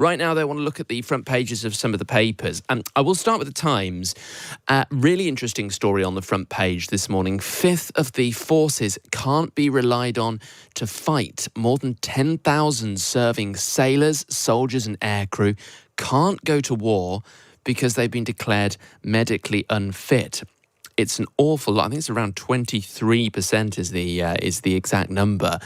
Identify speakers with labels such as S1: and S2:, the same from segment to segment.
S1: Right now, they want to look at the front pages of some of the papers. And I will start with the Times. Really interesting story on the front page this morning. Fifth of the forces can't be relied on to fight. More than 10,000 serving sailors, soldiers and aircrew can't go to war because they've been declared medically unfit. It's an awful lot. I think it's around 23% is the exact number.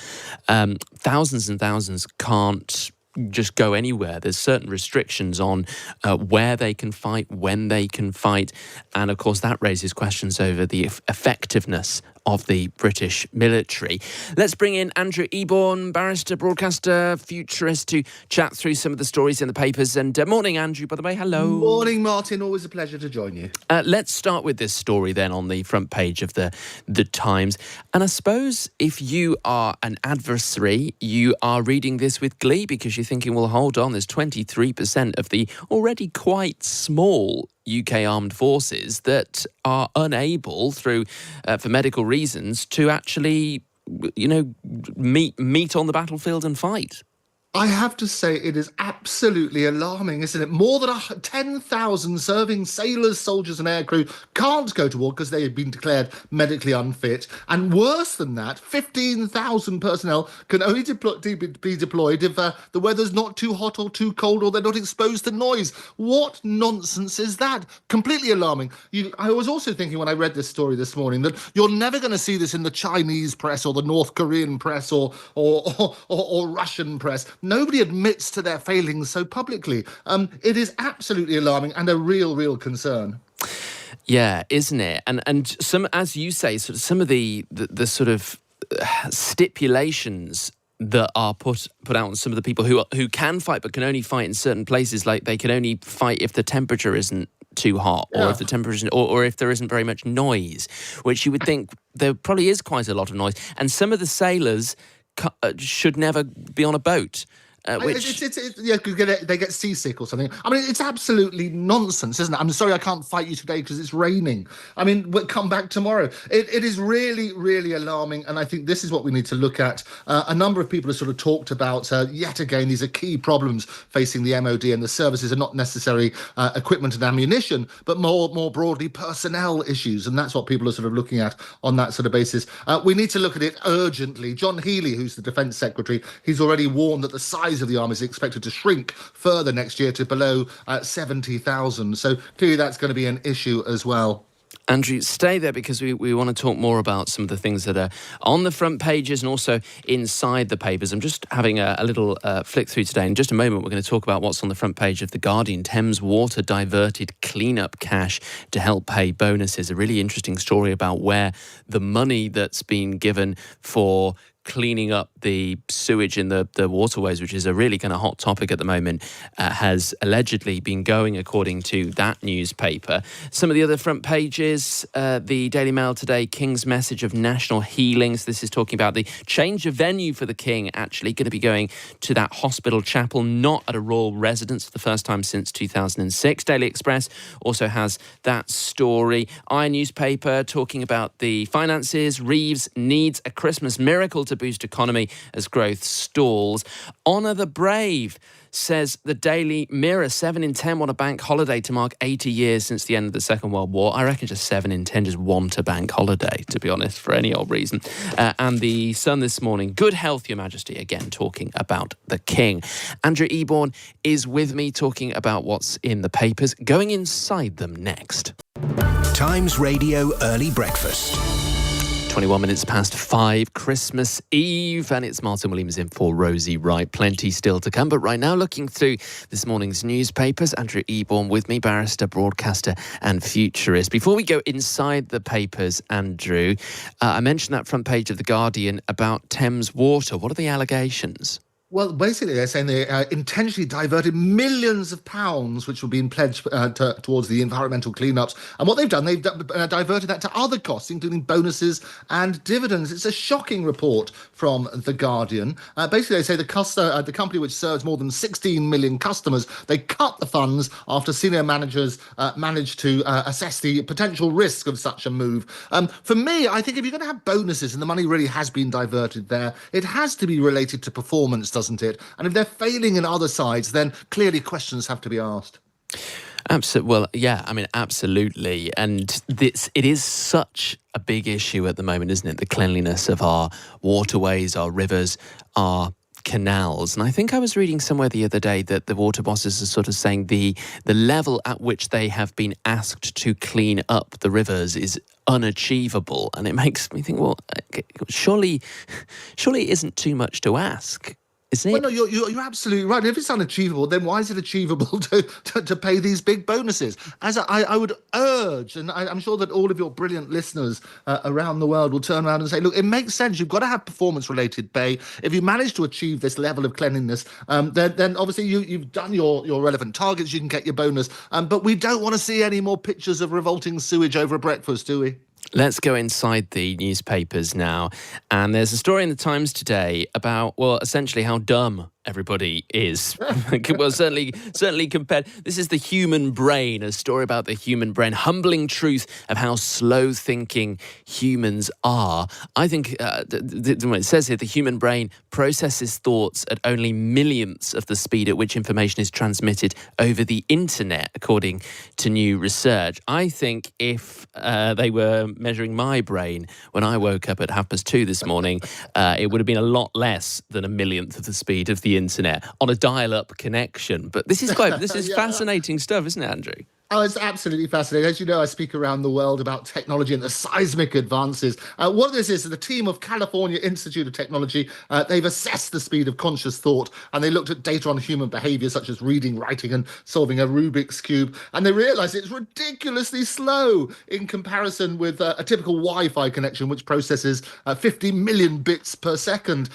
S1: Thousands and thousands can't just go anywhere. There's certain restrictions on where they can fight, when they can fight. And of course, that raises questions over the effectiveness of the British military. Let's bring in Andrew Eborn, barrister, broadcaster, futurist, to chat through some of the stories in the papers. And morning, Andrew, by the way. Hello.
S2: Morning, Martin. Always a pleasure to join you.
S1: Let's start with this story then on the front page of the Times. And I suppose if you are an adversary, you are reading this with glee because you're thinking, well, hold on, there's 23% of the already quite small UK armed forces that are unable for medical reasons to actually, meet on the battlefield and fight.
S2: I have to say it is absolutely alarming, isn't it? More than 10,000 serving sailors, soldiers and aircrew can't go to war because they have been declared medically unfit. And worse than that, 15,000 personnel can only be deployed if the weather's not too hot or too cold or they're not exposed to noise. What nonsense is that? Completely alarming. I was also thinking when I read this story this morning that you're never going to see this in the Chinese press or the North Korean press or Russian press. Nobody admits to their failings so publicly. It is absolutely alarming and a real concern.
S1: Yeah, isn't it? And some, as you say, sort of some of the sort of stipulations that are put out on some of the people who can fight but can only fight in certain places, like they can only fight if the temperature isn't too hot, or if the temperature, or if there isn't very much noise, which you would think there probably is quite a lot of noise. And some of the sailors should never be on a boat.
S2: They get seasick or something. I mean, it's absolutely nonsense, isn't it? I'm sorry I can't fight you today because it's raining. I mean, we'll come back tomorrow. It is really alarming, and I think this is what we need to look at. A number of people have sort of talked about, yet again, these are key problems facing the MOD and the services are not necessarily equipment and ammunition, but more broadly personnel issues, and that's what people are sort of looking at on that sort of basis. We need to look at it urgently. John Healey, who's the Defence Secretary, he's already warned that the size of the army is expected to shrink further next year to below 70,000. So clearly that's going to be an issue as well.
S1: Andrew, stay there because we want to talk more about some of the things that are on the front pages and also inside the papers. I'm just having a little flick through today. In just a moment, we're going to talk about what's on the front page of The Guardian. Thames Water diverted clean-up cash to help pay bonuses. A really interesting story about where the money that's been given for cleaning up the sewage in the waterways, which is a really kind of hot topic at the moment, has allegedly been going, according to that newspaper. Some of the other front pages, the Daily Mail today, King's message of national healing. So this is talking about the change of venue for the King, actually going to be going to that hospital chapel, not at a royal residence for the first time since 2006. Daily Express also has that story. Iron newspaper talking about the finances. Reeves needs a Christmas miracle to boost economy as growth stalls. Honour the brave, says the Daily Mirror. 7 in 10 want a bank holiday to mark 80 years since the end of the Second World War. I reckon just 7 in 10 just want a bank holiday, to be honest, for any old reason. And the Sun this morning, good health, Your Majesty, again talking about the King. Andrew Eborn is with me talking about what's in the papers, going inside them next.
S3: Times Radio Early Breakfast.
S1: 21 minutes past 5, Christmas Eve, and it's Martin Williams in for Rosie Wright. Plenty still to come, but right now, looking through this morning's newspapers, Andrew Eborn with me, barrister, broadcaster and futurist. Before we go inside the papers, Andrew, I mentioned that front page of The Guardian about Thames Water. What are the allegations?
S2: Well, basically, they're saying they intentionally diverted millions of pounds, which were being pledged towards the environmental cleanups. And what they've done, they've diverted that to other costs, including bonuses and dividends. It's a shocking report from The Guardian. Basically, they say the company, which serves more than 16 million customers, they cut the funds after senior managers managed to assess the potential risk of such a move. For me, I think if you're going to have bonuses and the money really has been diverted there, it has to be related to performance, doesn't doesn't it? And if they're failing in other sides, then clearly questions have to be asked.
S1: Absolutely. Well, yeah, I mean, absolutely. And it is such a big issue at the moment, isn't it? The cleanliness of our waterways, our rivers, our canals. And I think I was reading somewhere the other day that the water bosses are sort of saying the level at which they have been asked to clean up the rivers is unachievable. And it makes me think, well, surely it isn't too much to ask.
S2: Well, no, you're absolutely right. If it's unachievable, then why is it achievable to pay these big bonuses? As I would urge, and I'm sure that all of your brilliant listeners around the world will turn around and say, look, it makes sense. You've got to have performance-related pay. If you manage to achieve this level of cleanliness, then obviously you've done your relevant targets. You can get your bonus. But we don't want to see any more pictures of revolting sewage over a breakfast, do we?
S1: Let's go inside the newspapers now. And there's a story in the Times today about, well, essentially how dumb everybody is. Well, certainly compared. This is the human brain, a story about the human brain, humbling truth of how slow-thinking humans are. I think what it says here, the human brain processes thoughts at only millionths of the speed at which information is transmitted over the internet, according to new research. I think if they were measuring my brain when I woke up at 2:30 this morning, it would have been a lot less than a millionth of the speed of the internet on a dial-up connection. But this is fascinating stuff, isn't it, Andrew?
S2: Oh, it's absolutely fascinating. As you know, I speak around the world about technology and the seismic advances. What this is the team of California Institute of Technology. They've assessed the speed of conscious thought, and they looked at data on human behavior, such as reading, writing, and solving a Rubik's Cube. And they realized it's ridiculously slow in comparison with a typical Wi-Fi connection, which processes 50 million bits per second.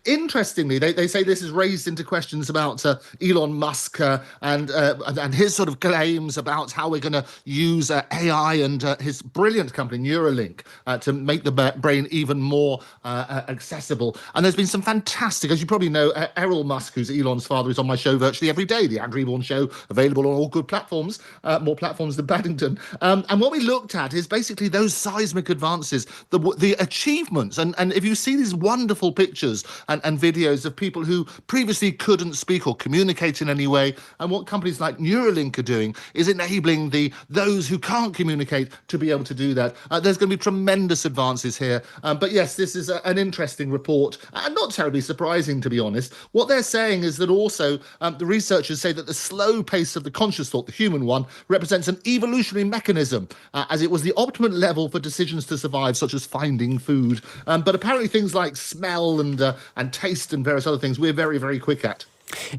S2: Interestingly, they say this is raised into questions about Elon Musk and his sort of claims about how we're going to use AI and his brilliant company Neuralink to make the brain even more accessible. And there's been some fantastic, as you probably know, Errol Musk, who's Elon's father, is on my show virtually every day, the Andrew Eborn Show, available on all good platforms, more platforms than Paddington. And what we looked at is basically those seismic advances, the achievements. And if you see these wonderful pictures and videos of people who previously couldn't speak or communicate in any way, and what companies like Neuralink are doing is enabling those who can't communicate to be able to do that. There's going to be tremendous advances here. But yes, this is an interesting report and not terribly surprising, to be honest. What they're saying is that also the researchers say that the slow pace of the conscious thought, the human one, represents an evolutionary mechanism, as it was the optimum level for decisions to survive, such as finding food. But apparently things like smell and taste and various other things we're very, very quick at.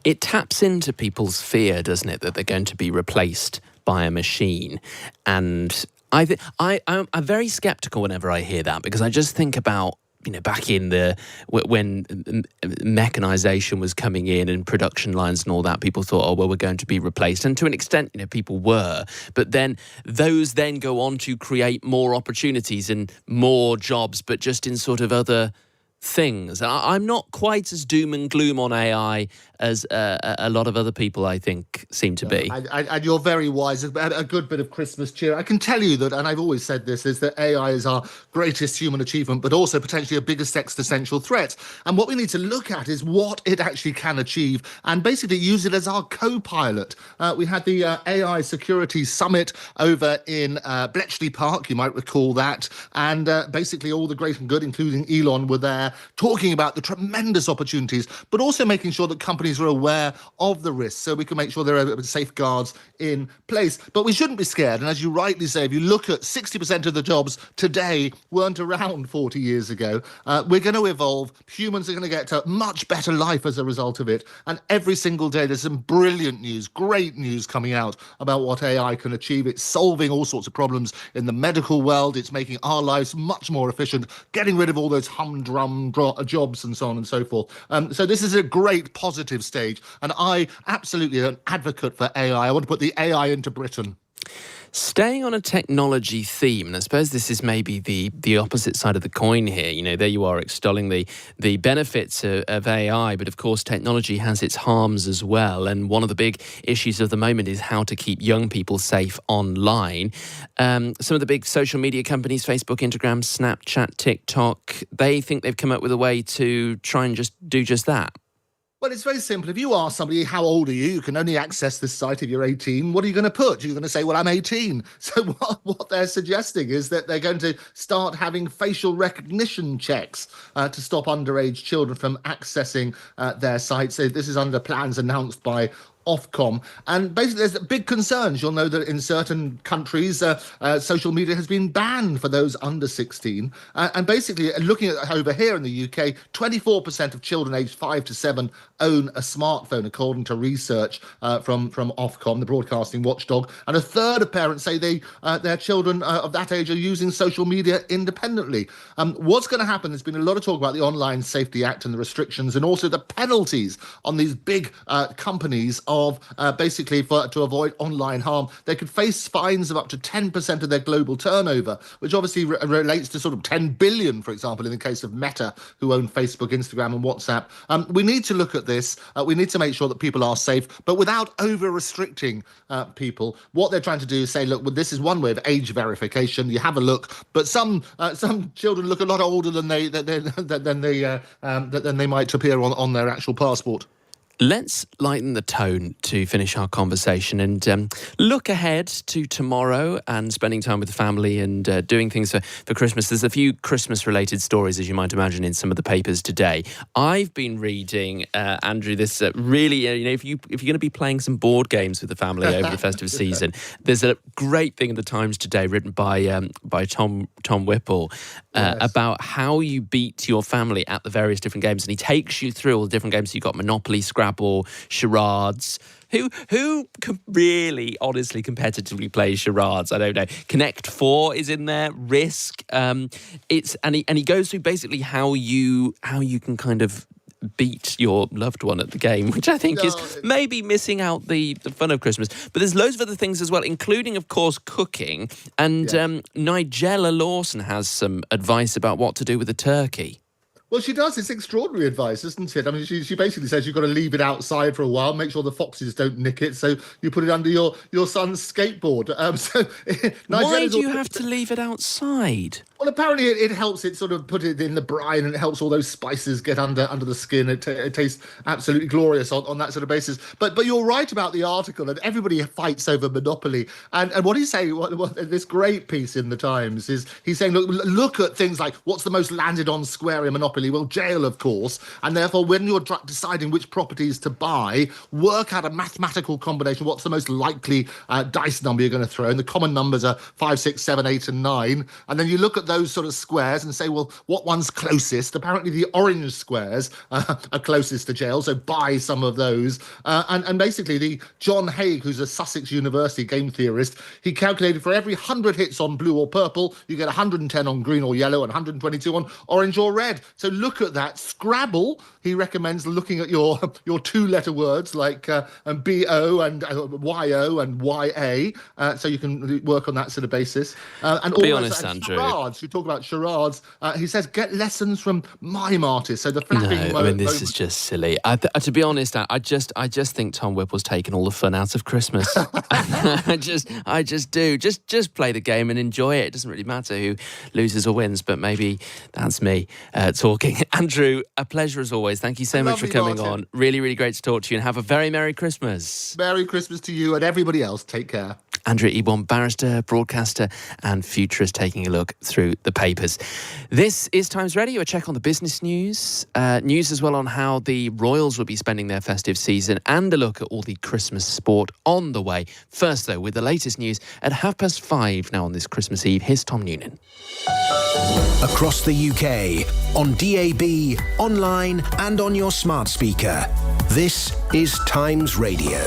S1: It taps into people's fear, doesn't it, that they're going to be replaced by a machine. And I'm very sceptical whenever I hear that, because I just think about, back in when mechanization was coming in and production lines and all that, people thought, oh, well, we're going to be replaced. And to an extent, people were. But then those then go on to create more opportunities and more jobs, but just in sort of other things. I'm not quite as doom and gloom on AI as a lot of other people, I think, seem to be.
S2: And you're very wise. A good bit of Christmas cheer. I can tell you that, and I've always said this, is that AI is our greatest human achievement, but also potentially a biggest existential threat. And what we need to look at is what it actually can achieve and basically use it as our co-pilot. We had the AI Security Summit over in Bletchley Park, you might recall that. And basically all the great and good, including Elon, were there talking about the tremendous opportunities, but also making sure that companies are aware of the risks so we can make sure there are safeguards in place. But we shouldn't be scared. And as you rightly say, if you look at 60% of the jobs today weren't around 40 years ago, we're going to evolve. Humans are going to get a much better life as a result of it. And every single day there's some brilliant news, great news coming out about what AI can achieve. It's solving all sorts of problems in the medical world. It's making our lives much more efficient, getting rid of all those humdrum jobs and so on and so forth. So this is a great positive stage. And I absolutely am an advocate for AI. I want to put the AI into Britain.
S1: Staying on a technology theme, and I suppose this is maybe the opposite side of the coin here. There you are extolling the benefits of AI, but of course technology has its harms as well. And one of the big issues of the moment is how to keep young people safe online. Some of the big social media companies, Facebook, Instagram, Snapchat, TikTok, they think they've come up with a way to try and just do just that.
S2: Well, it's very simple. If you ask somebody, how old are you? You can only access this site if you're 18. What are you going to put? You're going to say, well, I'm 18. So what they're suggesting is that they're going to start having facial recognition checks to stop underage children from accessing their sites. So this is under plans announced by Ofcom. And basically, there's big concerns. You'll know that in certain countries, social media has been banned for those under 16. And basically, looking at over here in the UK, 24% of children aged 5 to 7 own a smartphone, according to research from Ofcom, the broadcasting watchdog. And a third of parents say their children of that age are using social media independently. What's going to happen? There's been a lot of talk about the Online Safety Act and the restrictions and also the penalties on these big companies of basically to avoid online harm. They could face fines of up to 10% of their global turnover, which obviously relates to sort of 10 billion, for example, in the case of Meta, who own Facebook, Instagram and WhatsApp. We need to look at this. We need to make sure that people are safe, but without over-restricting people. What they're trying to do is say, look, well, this is one way of age verification. You have a look, but some children look a lot older than they might appear on their actual passport.
S1: Let's lighten the tone to finish our conversation and look ahead to tomorrow and spending time with the family and doing things for Christmas. There's a few Christmas-related stories, as you might imagine, in some of the papers today. I've been reading, Andrew, this really, if you're going to be playing some board games with the family over the festive season, there's a great thing in the Times today written by Tom Whipple about how you beat your family at the various different games. And he takes you through all the different games. You've got Monopoly, Scrabble, charades. Who really, honestly, competitively plays charades? I don't know. Connect 4 is in there. Risk. And he goes through basically how you can kind of beat your loved one at the game, which I think is maybe missing out the fun of Christmas. But there's loads of other things as well, including, of course, cooking. And Nigella Lawson has some advice about what to do with a turkey.
S2: Well, she does. It's extraordinary advice, isn't it? I mean, she basically says you've got to leave it outside for a while, make sure the foxes don't nick it, so you put it under your son's skateboard.
S1: Why do you have to leave it outside?
S2: Well, apparently it helps it sort of put it in the brine and it helps all those spices get under the skin. It tastes absolutely glorious on that sort of basis. But you're right about the article, and everybody fights over Monopoly. And what he's saying, what this great piece in the Times is, he's saying, look at things like what's the most landed on square in Monopoly? Well, jail, of course. And therefore, when you're deciding which properties to buy, work out a mathematical combination. What's the most likely dice number you're going to throw? And the common numbers are 5, 6, 7, 8, and 9. And then you look at those sort of squares and say, well, what one's closest? Apparently, the orange squares are closest to jail, so buy some of those. And basically, the John Haig, who's a Sussex University game theorist, he calculated for every 100 hits on blue or purple, you get 110 on green or yellow and 122 on orange or red. So look at that. Scrabble, he recommends looking at your two-letter words like B-O and Y-O and Y-A, so you can work on that sort of basis. And
S1: be honest, Andrew.
S2: Charades, you talk about charades. He says get lessons from mime artists. So the flapping.
S1: No, I mean this is just silly. To be honest, I just think Tom Whipple's taken all the fun out of Christmas. I just do. Just play the game and enjoy it. It doesn't really matter who loses or wins, but maybe that's me talking. Andrew, a pleasure as always. Thank you so much for coming on. Really, really great to talk to you, and have a very Merry Christmas.
S2: Merry Christmas to you and everybody else. Take care.
S1: Andrew Ebon, barrister, broadcaster and futurist, taking a look through the papers. This is Times Radio, a check on the business news. News as well on how the Royals will be spending their festive season, and a look at all the Christmas sport on the way. First, though, with the latest news at 5:30 now on this Christmas Eve, here's Tom Noonan.
S3: Across the UK, on DAB, online and on your smart speaker. This is Times Radio.